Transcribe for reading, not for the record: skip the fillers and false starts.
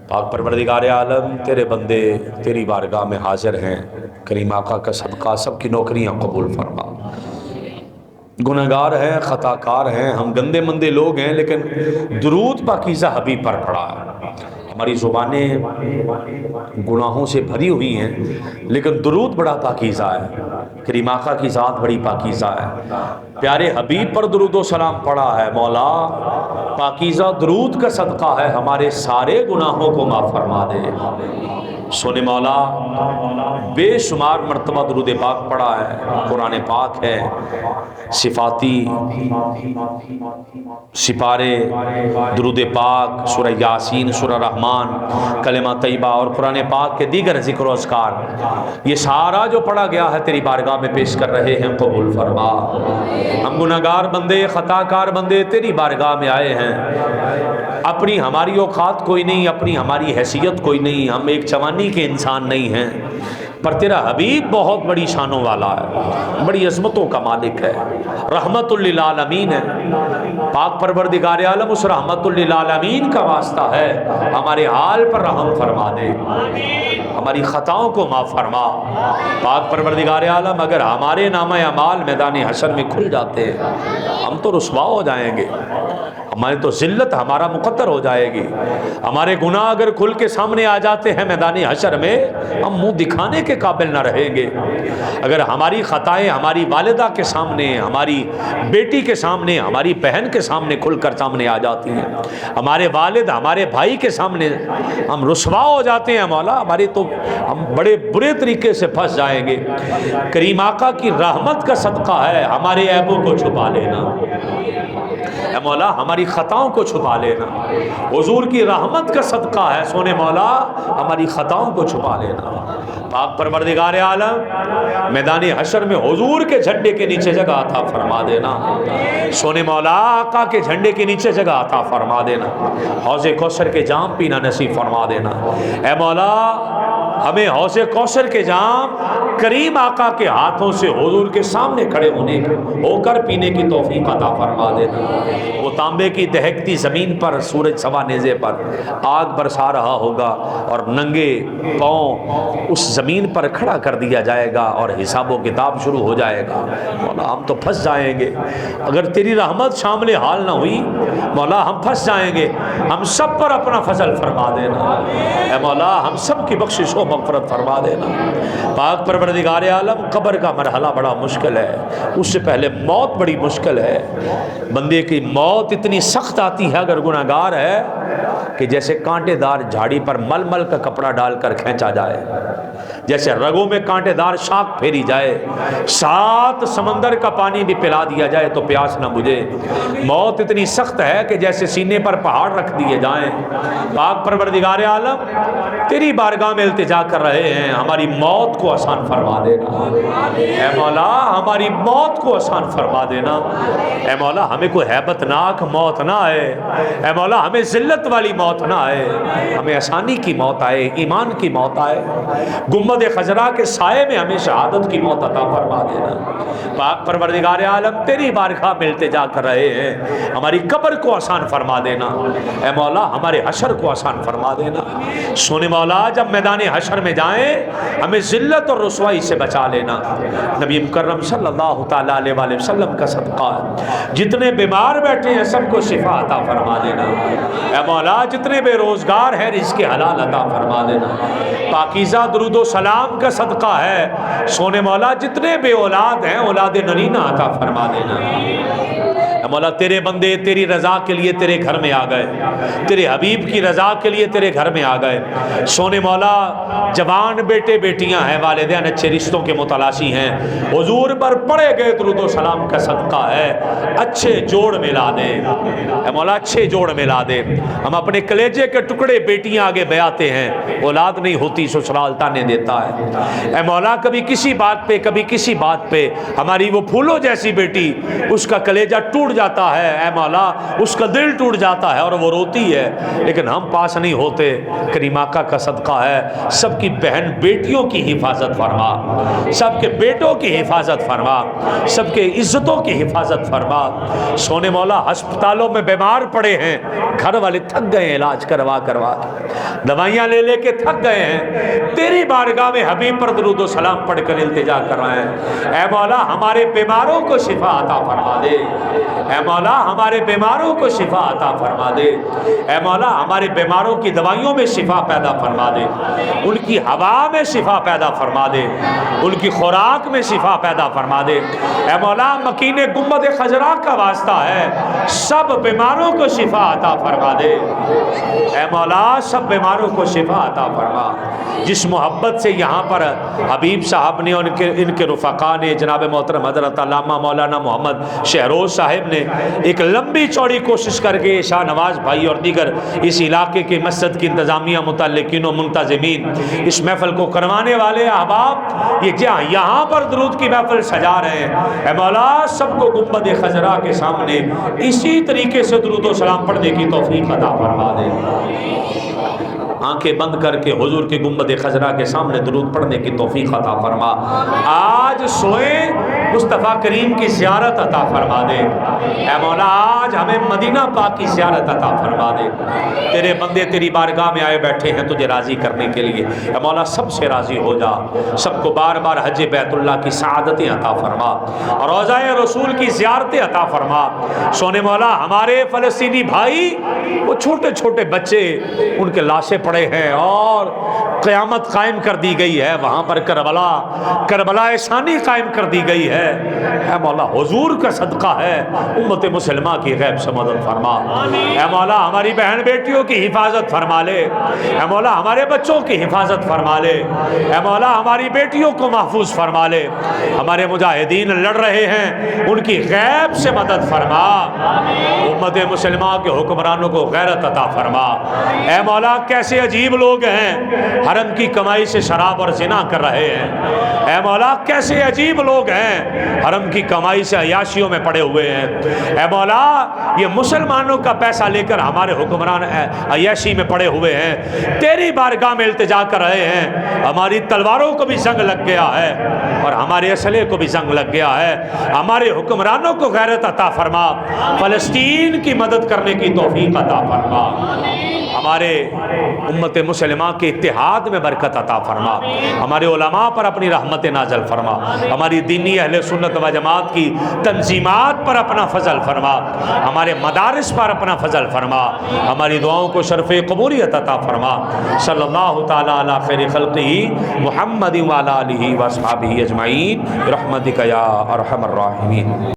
पाक परवरदिगार आलम तेरे बंदे तेरी बारगाह में हाजिर हैं, करीम आका का सदका सबकी नौकरियां कबूल फरमा। गुनहगार हैं, ख़ताकार हैं, हम गंदे मंदे लोग हैं, लेकिन दुरूद पाकीज़ा हबीब पर पड़ा है। हमारी ज़ुबानें गुनाहों से भरी हुई हैं, लेकिन दुरूद बड़ा पाकीज़ा है। करीम आका की ज़ात बड़ी पाकीज़ा है, प्यारे हबीब पर दुरूद व सलाम पड़ा है। मौला पाकीज़ा दुरूद का सदका है, हमारे सारे गुनाहों को माफ़ फरमा दे। सोने मौला बेशुमार मरतबा दुरूद पाक पड़ा है, कुरान पाक है, सिफाती सिपारे दुरूद पाक, सूरह यासीन, सूरह रहमान, कलिमा तैयबा और कुरान पाक के दीगर ज़िक्र व अज़कार, ये सारा जो पढ़ा गया है तेरी बारगाह में पेश कर रहे हैं, कबूल फरमा। हम गुनहगार बंदे, ख़ताकार बंदे तेरी बारगाह में आए हैं, अपनी हमारी औकात कोई नहीं, अपनी हमारी हैसियत कोई नहीं, हम एक चवानी के इंसान नहीं हैं, पर तेरा हबीब बहुत बड़ी शानों वाला है, बड़ी अज़मतों का मालिक है, रहमतुल लिल आलमीन है। पाक परवरदिगार आलम उस रहमतुल लिल आलमीन का वास्ता है, हमारे हाल पर रहम फरमा दे, हमारी ख़ताओं को माफ़ फरमा। पाक परवरदिगार आलम अगर हमारे नामा अमाल मैदान हशर में खुल जाते हैं, हम तो रुसवा हो जाएंगे, हमारी तो ज़िल्लत हमारा मुक़द्दर हो जाएगी। हमारे गुनाह अगर खुल के सामने आ जाते हैं मैदान हशर में, हम मुंह दिखाने के काबिल न रहेंगे। अगर हमारी ख़ताएँ हमारी वालिदा के सामने, हमारी बेटी के सामने, हमारी बहन के सामने खुलकर सामने आ जाती हैं, हमारे वालिद हमारे भाई के सामने हम रुसवा हो जाते हैं, मौला हमारी तो हम बड़े बुरे तरीके से फंस जाएंगे। करीम आका की रहमत का सदका है, हमारे ऐबों को छुपा लेना, ऐ मौला हमारी ख़ताओं को छुपा लेना। हुजूर की रहमत का सदका है, सोने मौला हमारी ख़ताओं को छुपा लेना। पाक परवरदिगार आलम मैदान हशर में हुजूर के झंडे के नीचे जगह अता फरमा देना, सोने मौला आका के झंडे के नीचे जगह अता फरमा देना, हौज़े कौसर के जाम पीना नसीब फरमा देना। ऐ मौला हमें हौज़े कौसर के जाम करीम आका के हाथों से हुजूर के सामने खड़े होकर पीने की तौफीक अता फरमा देना। वो तांबे की दहकती ज़मीन पर सूरज सवा नेज़े पर आग बरसा रहा होगा और नंगे पाँव उस ज़मीन पर खड़ा कर दिया जाएगा और हिसाब व किताब शुरू हो जाएगा। मौला हम तो फंस जाएंगे, अगर तेरी रहमत शामिल हाल ना हुई मौला हम फंस जाएंगे। हम सब पर अपना फजल फरमा देना, ऐ मौला हम सब की बख्शिश व मग़फ़िरत फरमा देना। पाक परवरदिगार आलम कब्र का मरहला बड़ा मुश्किल है, उससे पहले मौत बड़ी मुश्किल है। बंदे की मौत इतनी सख्त आती है अगर गुनहगार है कि जैसे कांटेदार झाड़ी पर मलमल का कपड़ा डालकर खींचा जाए, जैसे रगों में कांटेदार शाख फेरी जाए, 7 समंदर का पानी भी पिला दिया जाए तो प्यास न बुझे। मौत इतनी सख्त है कि जैसे सीने पर पहाड़ रख दिए जाएं। पाक परवरदिगार आलम तेरी बारगाह में इल्तिजा कर रहे हैं, हमारी मौत को आसान फरमा देना, ऐ मौला हमारी मौत को आसान फरमा देना। ऐ मौला हमें कोई हैबतनाक मौत ना आए, ऐ मौला हमें ज़िल्लत वाली मौत ना आए, हमें आसानी की मौत आए, ईमान की मौत आए, गुम्बद खजरा के साए में हमें शहादत की मौत अता फरमा देना। पाक परवरदिगार आलम तेरी बारगाह में इल्तिजा कर रहे हैं, हमारी कब्र को आसान फरमा देना, ऐ मौला हमारे हशर को आसान फरमा देना। सोने मौला जब मैदान हशर में जाएं हमें ज़िल्लत और रुसवाई से बचा लेना। नबी मुकर्रम सल्लल्लाहु तआला अलैहि वसल्लम का सदका, जितने बीमार बैठे हैं सबको शिफा अता फरमा देना, ऐ मौला जितने बेरोजगार हैं रिज़्क़ हलाल अता फरमा देना। पाकीज़ा दुरूद व सलाम का सदका है, सोने मौला जितने बे औलाद हैं औलाद नरीना अता फरमा देना। मौला तेरे बंदे तेरी रज़ा के लिए तेरे घर में आ गए, तेरे हबीब की रज़ा के लिए तेरे घर में आ गए। सोने मौला जवान बेटे बेटियां हैं, वालिदैन अच्छे रिश्तों के मुतलाशी हैं, हुजूर पर पड़े गए दुरूद व सलाम का सदका है, अच्छे जोड़ मिला दे मौला, अच्छे जोड़ मिला दे। हम अपने कलेजे के टुकड़े बेटियां आगे बयाते हैं, औलाद नहीं होती ससुराल ताने देता है। ऐ मौला कभी किसी बात पे कभी किसी बात पे हमारी वो फूलों जैसी बेटी, उसका कलेजा टूट जाता है, ऐ मौला उसका दिल टूट जाता है और वो रोती है, लेकिन हम पास नहीं होते। करीम आका का सदका है, सबकी बहन बेटियों की हिफाजत फरमा, सबके बेटों की हिफाजत फरमा, सबके इज्जतों की हिफाजत फरमा। सोने मौला अस्पतालों में बीमार पड़े हैं, घर वाले थक गए इलाज करवा करवा, دوائیاں لے لے کے تھک گئے ہیں، تیری بارگاہ میں حبیب پر درود و سلام پڑھ کر التجا کر رہے ہیں، اے مولا ہمارے بیماروں کو شفا عطا فرما دے، اے مولا ہمارے بیماروں کو شفا عطا فرما دے، اے مولا ہمارے بیماروں کی دوائیوں میں شفا پیدا فرما دے، ان کی ہوا میں شفا پیدا فرما دے، ان کی خوراک میں شفا پیدا فرما دے، اے مولا مکین گنبد خضرا کا واسطہ ہے، سب بیماروں کو شفا عطا فرما دے، اے مولا سب بیماروں کو شفا عطا فرما۔ جس محبت سے یہاں پر حبیب صاحب نے اور ان کے رفقا نے جناب محترم حضرت علامہ مولانا محمد شہروز صاحب نے ایک لمبی چوڑی کوشش کر کے شاہ نواز بھائی اور دیگر اس علاقے کے مسجد کی انتظامیہ متعلقین و منتظمین اس محفل کو کروانے والے احباب یہ یہاں پر درود کی محفل سجا رہے ہیں، اے مولا سب کو گنبد خضرا کے سامنے اسی طریقے سے درود و سلام پڑھنے کی توفیق عطا فرما دے، آنکھیں بند کر کے حضور کی گنبد خضرا کے سامنے درود پڑھنے کی توفیق عطا فرما۔ آج سوئے مصطفیٰ کریم کی زیارت عطا فرما دے، اے مولا آج ہمیں مدینہ پاک کی زیارت عطا فرما دے، تیرے بندے تیری بارگاہ میں آئے بیٹھے ہیں تجھے راضی کرنے کے لیے، اے مولا سب سے راضی ہو جا، سب کو بار بار حج بیت اللہ کی سعادتیں عطا فرما، روضہ رسول کی زیارتیں عطا فرما۔ سونے مولا ہمارے فلسطینی بھائی وہ چھوٹے چھوٹے بچے ان کے لاشیں پڑے ہیں اور قیامت قائم کر دی گئی ہے، وہاں پر کربلا ثانی قائم کر دی گئی ہے، اے مولا حضور کا صدقہ ہے امت مسلمہ کی غیب سے مدد فرما، اے مولا ہماری بہن بیٹیوں کی حفاظت فرما لے، اے مولا ہمارے بچوں کی حفاظت فرما لے، اے مولا ہماری بیٹیوں کو محفوظ فرما لے، ہمارے مجاہدین لڑ رہے ہیں ان کی غیب سے مدد فرما، امت مسلمہ کے حکمرانوں کو غیرت عطا فرما، اے مولا کیسے عجیب لوگ ہیں حرم کی کمائی سے شراب اور زنا کر رہے ہیں، اے مولا کیسے عجیب لوگ ہیں حرم کی کمائی سے عیاشیوں میں پڑے ہوئے ہیں، اے مولا یہ مسلمانوں کا پیسہ لے کر ہمارے حکمران عیاشی میں پڑے ہوئے ہیں، تیری بارگاہ میں التجا کر رہے ہیں، ہماری تلواروں کو بھی زنگ لگ گیا ہے اور ہمارے اسلحے کو بھی زنگ لگ گیا ہے، ہمارے حکمرانوں کو غیرت عطا فرما، فلسطین کی مدد کرنے کی توفیق عطا فرما، ہمارے امت مسلمہ کے اتحاد میں برکت عطا فرما، ہمارے علماء پر اپنی رحمت نازل فرما، ہماری دینی اہل سنت و جماعت کی تنظیمات پر اپنا فضل فرما، ہمارے مدارس پر اپنا فضل فرما، ہماری دعاؤں کو شرف قبولیت عطا فرما، صلی اللہ تعالی علی خیر خلقہ محمد وعلی آلہ واصحابہ اجمعین برحمتک یا ارحم الراحمین۔